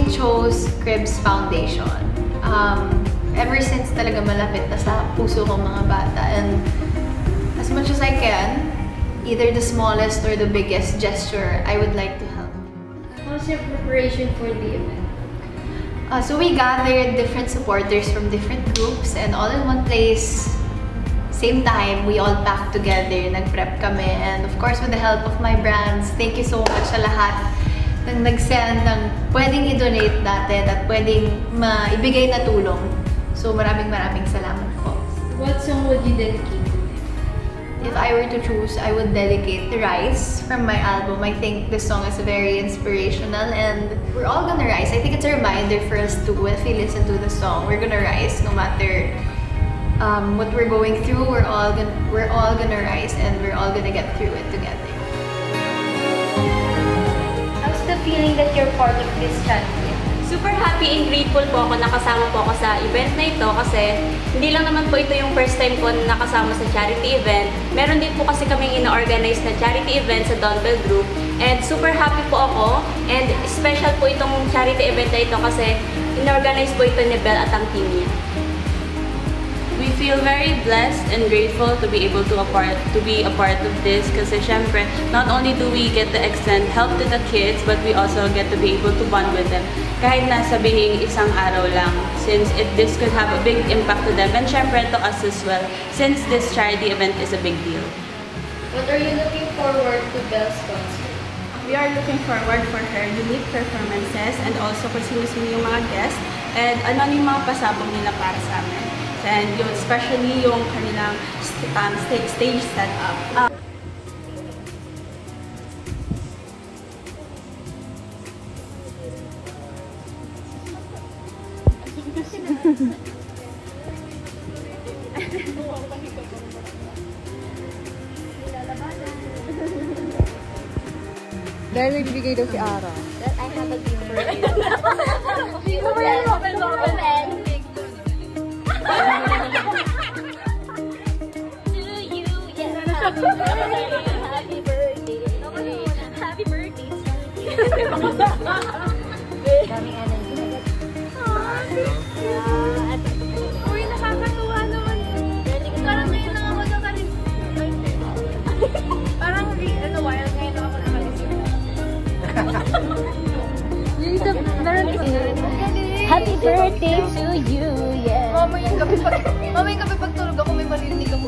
choosing Cho's Cribs Foundation. Ever since talaga malapit na sa puso ko mga bata, and as much as I can, either the smallest or the biggest gesture, I would like to help. How's your preparation for the event? So we gathered different supporters from different groups, and all in one place, same time, we all packed together, nag-prep kami, and of course with the help of my brands, thank you so much sa lahat ng nag-send ng pwedeng i-donate natin at pwedeng maibigay na tulong. So maraming salamat po. What song would you dedicate? If I were to choose, I would dedicate Rise from my album. I think this song is very inspirational, and we're all gonna rise. I think it's a reminder for us too. If you listen to the song, we're gonna rise no matter what we're going through. We're all gonna rise, and we're all gonna get through it together. How's the feeling that you're part of this charity? Super happy and grateful po ako nakasama po ako sa event na ito kasi hindi lang naman po ito yung first time ko na nakasama sa charity event. Meron din po kasi kaming ina-organize na charity event sa Donbell Group, and super happy po ako, and special po itong charity event na ito kasi ina-organize po ito ni Belle at ang team niya. We feel very blessed and grateful to be able to be a part of this kasi syempre, not only do we get to extend help to the kids, but we also get to be able to bond with them kahit na sabihing isang araw lang, since this could have a big impact to them and syempre to us as well, since this charity event is a big deal. What are you looking forward to Belle's concert? We are looking forward for her unique performances and also kung sino-sino yung mga guests and ano yung mga pasabog nila para sa amin. And especially yung kanilang stage setup. Dahil nagbibigay daw si Ara. That I have a gift for you. Happy birthday. Happy birthday. Daming energy. Uy, nakakatuwa naman. Parang ngayon lang ako nakalis. Parang wild ngayon lang ako nakalis. Happy birthday to you, yeah. Mamayang gabi pag tulog ako, may maririnig ako.